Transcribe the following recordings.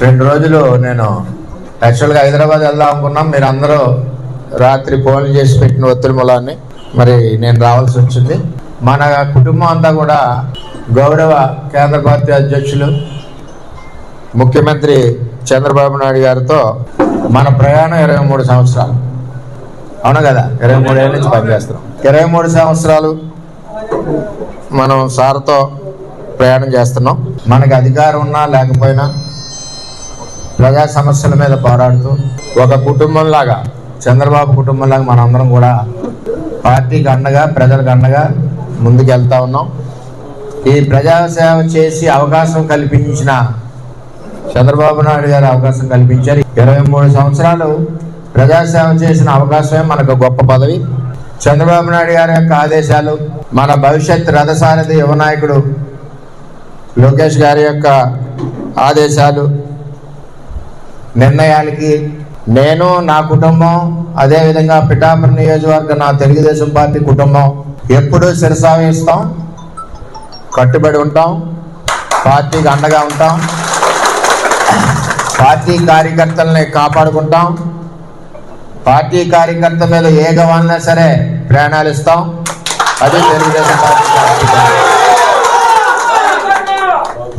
2 రోజులు నేను యాక్చువల్గా హైదరాబాద్ వెళ్దాం అనుకున్నాం. మీరు అందరూ రాత్రి ఫోన్లు చేసి పెట్టిన ఒత్తిడి మూలాన్ని మరి నేను రావాల్సి వచ్చింది. మన కుటుంబం అంతా కూడా గౌరవ కేంద్ర పార్టీ అధ్యక్షులు ముఖ్యమంత్రి చంద్రబాబు నాయుడు గారితో మన ప్రయాణం 23 సంవత్సరాలు. అవును కదా, 23 ఏళ్ళ నుంచి పనిచేస్తున్నాం. 23 సంవత్సరాలు మనం సార్తో ప్రయాణం చేస్తున్నాం. మనకు అధికారం ఉన్నా లేకపోయినా ప్రజా సమస్యల మీద పోరాడుతూ ఒక కుటుంబంలాగా, చంద్రబాబు కుటుంబంలాగా మనందరం కూడా పార్టీకి అండగా, ప్రజలకు అండగా ముందుకెళ్తా ఉన్నాం. ఈ ప్రజాసేవ చేసి అవకాశం కల్పించిన చంద్రబాబు నాయుడు గారు అవకాశం కల్పించారు. 23 సంవత్సరాలు ప్రజాసేవ చేసిన అవకాశమే మనకు గొప్ప పదవి. చంద్రబాబు నాయుడు గారి యొక్క ఆదేశాలు, మన భవిష్యత్ రథసారథి యువ నాయకుడు లోకేష్ గారి యొక్క ఆదేశాలు, నిర్ణయాలకి నేను, నా కుటుంబం, అదేవిధంగా పిఠాపురం నియోజకవర్గం నా తెలుగుదేశం పార్టీ కుటుంబం ఎప్పుడూ శిరసావహిస్తాం, కట్టుబడి ఉంటాం, పార్టీకి అండగా ఉంటాం, పార్టీ కార్యకర్తల్ని కాపాడుకుంటాం, పార్టీ కార్యకర్త మీద ఏ గవాలన్నా సరే ప్రాణాలు ఇస్తాం. అది తెలుగుదేశం పార్టీ.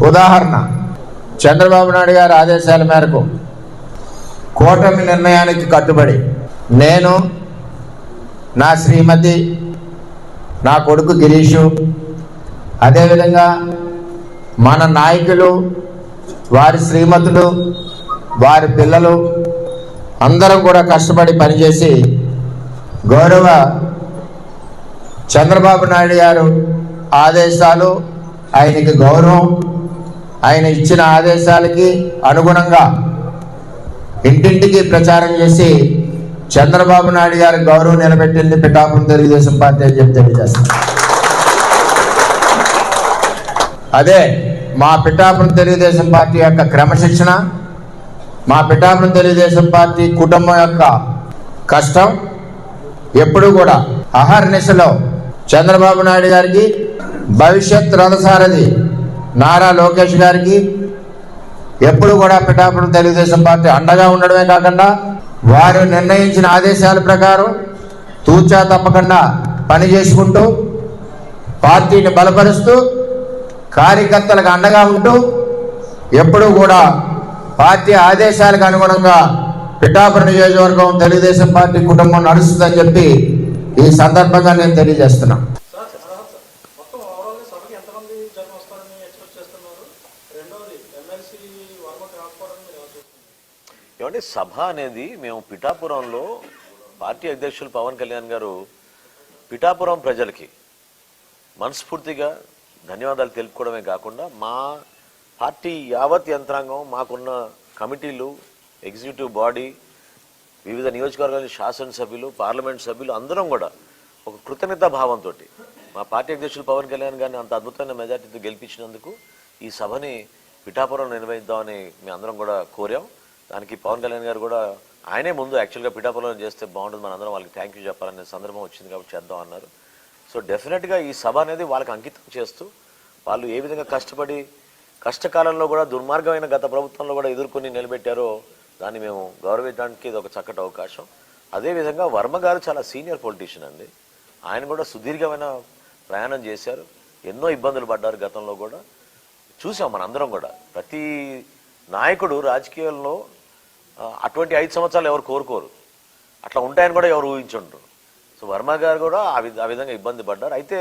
ఉదాహరణ, చంద్రబాబు నాయుడు గారి ఆదేశాల మేరకు కూటమి నిర్ణయానికి కట్టుబడి నేను, నా శ్రీమతి, నా కొడుకు గిరీషు, అదేవిధంగా మన నాయకులు, వారి శ్రీమతులు, వారి పిల్లలు అందరం కూడా కష్టపడి పనిచేసి గౌరవ చంద్రబాబు నాయుడు గారు ఆదేశాలు, ఆయనకి గౌరవం, ఆయన ఇచ్చిన ఆదేశాలకి అనుగుణంగా ఇంటింటికి ప్రచారం చేసి చంద్రబాబు నాయుడు గారి గౌరవం నిలబెట్టింది పిఠాపురం తెలుగుదేశం పార్టీ అని చెప్పి తెలియజేస్తాం. అదే మా పిఠాపురం తెలుగుదేశం పార్టీ యొక్క క్రమశిక్షణ, మా పిఠాపురం తెలుగుదేశం పార్టీ కుటుంబం యొక్క కష్టం ఎప్పుడూ కూడా అహర్నిశలో చంద్రబాబు నాయుడు గారికి, భవిష్యత్ రథసారథి నారా లోకేష్ గారికి ఎప్పుడు కూడా పిఠాపురం తెలుగుదేశం పార్టీ అండగా ఉండడమే కాకుండా వారు నిర్ణయించిన ఆదేశాల ప్రకారం తూచా తప్పకుండా పని చేసుకుంటూ, పార్టీని బలపరుస్తూ, కార్యకర్తలకు అండగా ఉంటూ ఎప్పుడూ కూడా పార్టీ ఆదేశాలకు అనుగుణంగా పిఠాపురం నియోజకవర్గం తెలుగుదేశం పార్టీ కుటుంబం నడుస్తుందని చెప్పి ఈ సందర్భంగా నేను తెలియజేస్తున్నాను. ఏమంటే సభ అనేది మేము పిఠాపురంలో పార్టీ అధ్యక్షులు పవన్ కళ్యాణ్ గారు పిఠాపురం ప్రజలకి మనస్ఫూర్తిగా ధన్యవాదాలు తెలుపుకోవడమే కాకుండా మా పార్టీ యావత్ యంత్రాంగం, మాకున్న కమిటీలు, ఎగ్జిక్యూటివ్ బాడీ, వివిధ నియోజకవర్గాల శాసనసభ్యులు, పార్లమెంట్ సభ్యులు అందరం కూడా ఒక కృతజ్ఞతా భావంతో మా పార్టీ అధ్యక్షులు పవన్ కళ్యాణ్ గారిని అంత అద్భుతమైన మెజార్టీతో గెలిపించినందుకు ఈ సభని పిఠాపురం నిర్వహిద్దామని మేము అందరం కూడా కోరాం. దానికి పవన్ కళ్యాణ్ గారు కూడా ఆయనే ముందు యాక్చువల్గా పిఠాపురంలో చేస్తే బాగుంటుంది, మన అందరం వాళ్ళకి థ్యాంక్ యూ చెప్పాలనే సందర్భం వచ్చింది కాబట్టి చేద్దాం అన్నారు. సో డెఫినెట్గా ఈ సభ అనేది వాళ్ళకి అంకితం చేస్తూ వాళ్ళు ఏ విధంగా కష్టపడి కష్టకాలంలో కూడా దుర్మార్గమైన గత ప్రభుత్వంలో కూడా ఎదుర్కొని నిలబెట్టారో దాన్ని మేము గౌరవించడానికి ఇది ఒక చక్కటి అవకాశం. అదేవిధంగా వర్మ గారు చాలా సీనియర్ పొలిటీషియన్ అండి. ఆయన కూడా సుదీర్ఘమైన ప్రయాణం చేశారు, ఎన్నో ఇబ్బందులు పడ్డారు. గతంలో కూడా చూసాం మనందరం కూడా. ప్రతి నాయకుడు రాజకీయాల్లో అటువంటి 5 సంవత్సరాలు ఎవరు కోరుకోరు, అట్లా ఉంటాయని కూడా ఎవరు ఊహించుంటారు. సో వర్మ గారు కూడా ఆ విధంగా ఇబ్బంది పడ్డారు. అయితే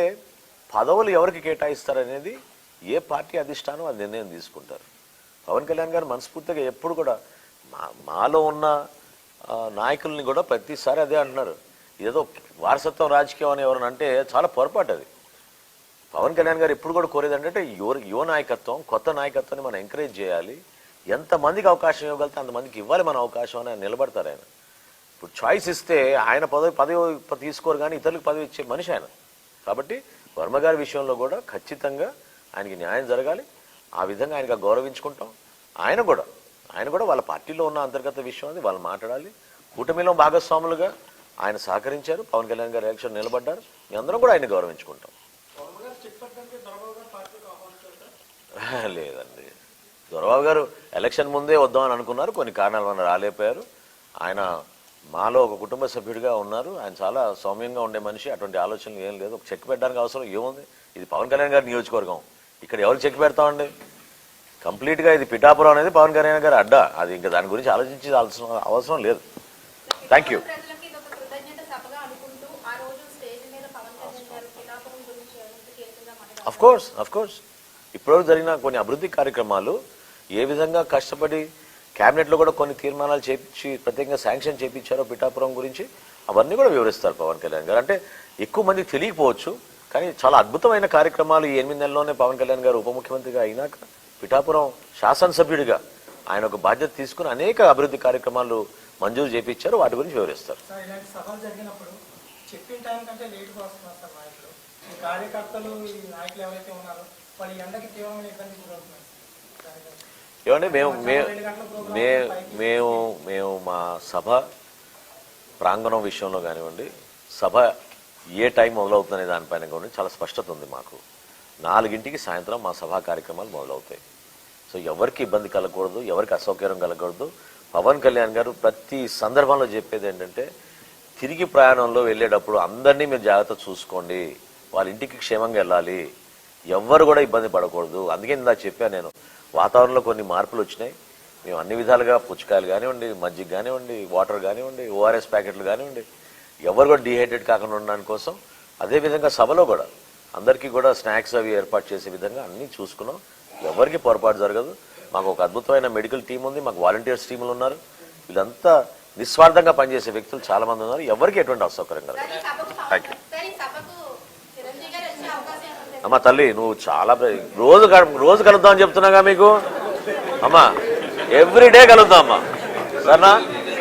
పదవులు ఎవరికి కేటాయిస్తారనేది ఏ పార్టీ అధిష్టానం అది నిర్ణయం తీసుకుంటారు. పవన్ కళ్యాణ్ గారు మనస్ఫూర్తిగా ఎప్పుడు కూడా మాలో ఉన్న నాయకుల్ని కూడా ప్రతిసారి అదే అంటున్నారు, ఏదో వారసత్వం రాజకీయం అని ఎవరైనా అంటే చాలా పొరపాటు అది. పవన్ కళ్యాణ్ గారు ఎప్పుడు కూడా కోరేది అంటే యువ నాయకత్వం, కొత్త నాయకత్వాన్ని మనం ఎంకరేజ్ చేయాలి, ఎంతమందికి అవకాశం ఇవ్వగలితే అంతమందికి ఇవ్వాలి మన అవకాశం అని ఆయన నిలబడతారు. ఆయన ఇప్పుడు చాయిస్ ఇస్తే ఆయన పదవి తీసుకోరు కానీ ఇతరులకు పదవి ఇచ్చే మనిషి ఆయన. కాబట్టి వర్మ గారి విషయంలో కూడా ఖచ్చితంగా ఆయనకి న్యాయం జరగాలి. ఆ విధంగా ఆయనగా గౌరవించుకుంటాం. ఆయన కూడా వాళ్ళ పార్టీలో ఉన్న అంతర్గత విషయం అది వాళ్ళు మాట్లాడాలి. కూటమిలో భాగస్వాములుగా ఆయన సహకరించారు, పవన్ కళ్యాణ్ గారు ఎలక్షన్ నిలబడ్డారు. మీ అందరం కూడా ఆయన గౌరవించుకుంటాం. లేదండి, దొరబాబు గారు ఎలక్షన్ ముందే వద్దామని అనుకున్నారు, కొన్ని కారణాల వల్ల రాలేకపోయారు. ఆయన మాలో ఒక కుటుంబ సభ్యుడిగా ఉన్నారు. ఆయన చాలా సౌమ్యంగా ఉండే మనిషి, అటువంటి ఆలోచనలు ఏం లేదు. ఒక చెక్ పెట్టడానికి అవసరం ఏముంది? ఇది పవన్ కళ్యాణ్ గారి నియోజకవర్గం, ఇక్కడ ఎవరు చెక్ పెడతామండి? కంప్లీట్గా ఇది పిఠాపురం అనేది పవన్ కళ్యాణ్ గారి అడ్డా, అది ఇంకా దాని గురించి ఆలోచించి అవసరం లేదు. Thank you. అఫ్ కోర్స్ ఇప్పటివరకు జరిగిన కొన్ని అభివృద్ధి కార్యక్రమాలు ఏ విధంగా కష్టపడి క్యాబినెట్లో కూడా కొన్ని తీర్మానాలు చేపించి ప్రత్యేకంగా శాంక్షన్ చేయించారో పిఠాపురం గురించి అవన్నీ కూడా వివరిస్తారు పవన్ కళ్యాణ్ గారు. అంటే ఎక్కువ మందికి తెలియకపోవచ్చు, కానీ చాలా అద్భుతమైన కార్యక్రమాలు ఈ 8 నెలల్లోనే పవన్ కళ్యాణ్ గారు ఉప ముఖ్యమంత్రిగా అయినాక పిఠాపురం శాసనసభ్యుడిగా ఆయన ఒక బాధ్యత తీసుకుని అనేక అభివృద్ధి కార్యక్రమాలు మంజూరు చేయించారు, వాటి గురించి వివరిస్తారు. ఏమంటే మేము మా సభ ప్రాంగణం విషయంలో కానివ్వండి, సభ ఏ టైం మొదలవుతుందనే దానిపైన కానీ చాలా స్పష్టత ఉంది మాకు. 4 సాయంత్రం మా సభా కార్యక్రమాలు మొదలవుతాయి. సో ఎవరికి ఇబ్బంది కలగకూడదు, ఎవరికి అసౌకర్యం కలగకూడదు. పవన్ కళ్యాణ్ గారు ప్రతి సందర్భంలో చెప్పేది ఏంటంటే, తిరిగి ప్రయాణంలో వెళ్ళేటప్పుడు అందరినీ మీరు జాగ్రత్త చూసుకోండి, వాళ్ళ ఇంటికి క్షేమంగా వెళ్ళాలి, ఎవ్వరు కూడా ఇబ్బంది పడకూడదు. అందుకే ఇందా చెప్పాను నేను, వాతావరణంలో కొన్ని మార్పులు వచ్చినాయి, మేము అన్ని విధాలుగా పుచ్చకాయలు కానివ్వండి, మజ్జిగ కానివ్వండి, వాటర్ కానివ్వండి, ఓఆర్ఎస్ ప్యాకెట్లు కానివ్వండి, ఎవరు కూడా డీహైడ్రేట్ కాకుండా ఉండడానికి కోసం, అదేవిధంగా సభలో కూడా అందరికీ కూడా స్నాక్స్ అవి ఏర్పాటు చేసే విధంగా అన్నీ చూసుకున్నాం. ఎవరికి పొరపాటు జరగదు. మాకు ఒక అద్భుతమైన మెడికల్ టీం ఉంది, మాకు వాలంటీర్స్ టీములు ఉన్నారు. వీళ్ళంతా నిస్వార్థంగా పనిచేసే వ్యక్తులు చాలా మంది ఉన్నారు. ఎవరికి ఎటువంటి అసౌకర్యం కలగదు. థ్యాంక్ యూ అమ్మా. తల్లి నువ్వు చాలా రోజు కలుద్దామని చెప్తున్నాగా మీకు అమ్మా, ఎవ్రీడే కలుద్దాం అమ్మా, సరేనా?